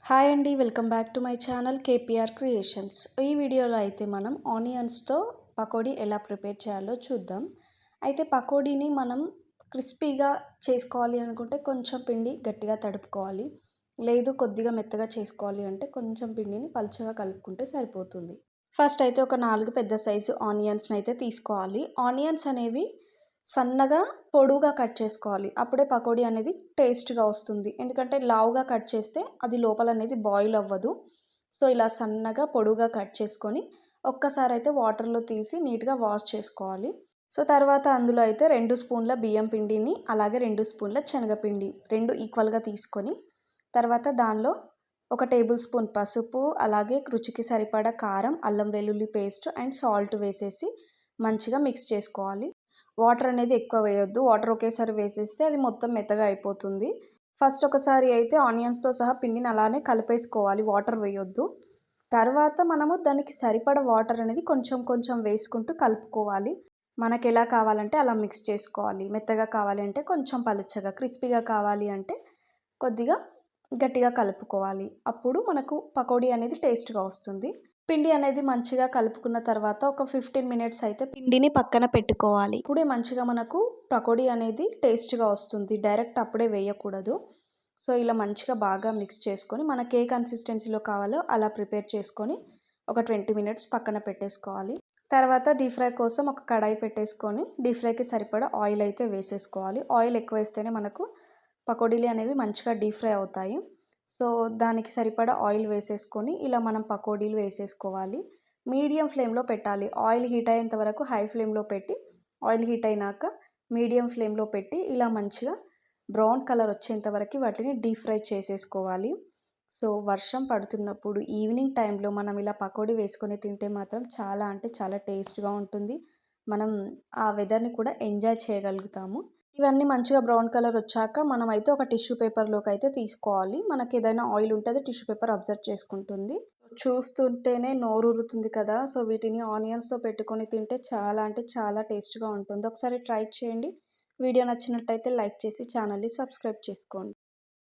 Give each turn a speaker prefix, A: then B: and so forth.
A: Hi అండి, welcome back to my channel KPR creations. ఈ వీడియోలో అయితే మనం ఆనియన్స్తో పకోడీ ఎలా ప్రిపేర్ చేయాలో చూద్దాం. అయితే పకోడీని మనం క్రిస్పీగా చేసుకోవాలి అనుకుంటే కొంచెం పిండి గట్టిగా తడుపుకోవాలి. లేదు కొద్దిగా మెత్తగా చేసుకోవాలి అంటే కొంచెం పిండిని పలుచగా కలుపుకుంటే సరిపోతుంది. ఫస్ట్ అయితే ఒక 4 పెద్ద సైజు ఆనియన్స్ని అయితే తీసుకోవాలి. ఆనియన్స్ అనేవి సన్నగా పొడువుగా కట్ చేసుకోవాలి. అప్పుడే పకోడీ అనేది టేస్ట్గా వస్తుంది. ఎందుకంటే లావుగా కట్ చేస్తే అది లోపల అనేది బాయిల్ అవ్వదు. సో ఇలా సన్నగా పొడువుగా కట్ చేసుకొని ఒక్కసారి అయితే వాటర్లో తీసి నీట్గా వాష్ చేసుకోవాలి. సో తర్వాత అందులో అయితే 2 స్పూన్ల బియ్యం పిండిని అలాగే 2 స్పూన్ల శనగపిండి 2 ఈక్వల్గా తీసుకొని తర్వాత దానిలో 1 టేబుల్ స్పూన్ పసుపు అలాగే రుచికి సరిపడా కారం, అల్లం వెల్లుల్లి పేస్ట్ అండ్ సాల్ట్ వేసేసి మంచిగా మిక్స్ చేసుకోవాలి. వాటర్ అనేది ఎక్కువ వేయొద్దు. వాటర్ ఒకేసారి వేసేస్తే అది మొత్తం మెత్తగా అయిపోతుంది. ఫస్ట్ ఒకసారి అయితే ఆనియన్స్తో సహా పిండిని అలానే కలిపేసుకోవాలి, వాటర్ వేయొద్దు. తర్వాత మనము దానికి సరిపడ వాటర్ అనేది కొంచెం కొంచెం వేసుకుంటూ కలుపుకోవాలి. మనకు ఎలా కావాలంటే అలా మిక్స్ చేసుకోవాలి. మెత్తగా కావాలి అంటే కొంచెం పలుచగా, క్రిస్పీగా కావాలి అంటే కొద్దిగా గట్టిగా కలుపుకోవాలి. అప్పుడు మనకు పకోడీ అనేది టేస్ట్గా వస్తుంది. పిండి అనేది మంచిగా కలుపుకున్న తర్వాత ఒక 15 మినిట్స్ అయితే పిండిని పక్కన పెట్టుకోవాలి. ఇప్పుడే మంచిగా మనకు పకోడీ అనేది టేస్ట్గా వస్తుంది. డైరెక్ట్ అప్పుడే వేయకూడదు. సో ఇలా మంచిగా బాగా మిక్స్ చేసుకొని మనకి ఏ కన్సిస్టెన్సీలో కావాలో అలా ప్రిపేర్ చేసుకొని ఒక 20 మినిట్స్ పక్కన పెట్టేసుకోవాలి. తర్వాత డీప్ ఫ్రై కోసం ఒక కడాయి పెట్టేసుకొని డీప్ ఫ్రైకి సరిపడా ఆయిల్ అయితే వేసేసుకోవాలి. ఆయిల్ ఎక్కువ వేస్తేనే మనకు పకోడీలు అనేవి మంచిగా డీప్ ఫ్రై అవుతాయి. సో దానికి సరిపడా ఆయిల్ వేసేసుకొని ఇలా మనం పకోడీలు వేసేసుకోవాలి. మీడియం ఫ్లేమ్లో పెట్టాలి. ఆయిల్ హీట్ అయ్యేంత వరకు హై ఫ్లేమ్లో పెట్టి ఆయిల్ హీట్ అయినాక మీడియం ఫ్లేమ్లో పెట్టి ఇలా మంచిగా బ్రౌన్ కలర్ వచ్చేంత వరకు వాటిని డీప్ ఫ్రై చేసేసుకోవాలి. సో వర్షం పడుతున్నప్పుడు ఈవినింగ్ టైంలో మనం ఇలా పకోడీ వేసుకొని తింటే మాత్రం చాలా అంటే చాలా టేస్ట్గా ఉంటుంది. మనం ఆ వెదర్ని కూడా ఎంజాయ్ చేయగలుగుతాము. ఇవన్నీ మంచిగా బ్రౌన్ కలర్ వచ్చాక మనమైతే ఒక టిష్యూ పేపర్లోకి అయితే తీసుకోవాలి. మనకి ఏదైనా ఆయిల్ ఉంటే అది టిష్యూ పేపర్ అబ్జర్వ్ చేసుకుంటుంది. చూస్తుంటేనే నోరూరుతుంది కదా. సో వీటిని ఆనియన్స్తో పెట్టుకొని తింటే చాలా అంటే చాలా టేస్ట్గా ఉంటుంది. ఒకసారి ట్రై చేయండి. వీడియో నచ్చినట్టయితే లైక్ చేసి ఛానల్ని సబ్స్క్రైబ్ చేసుకోండి.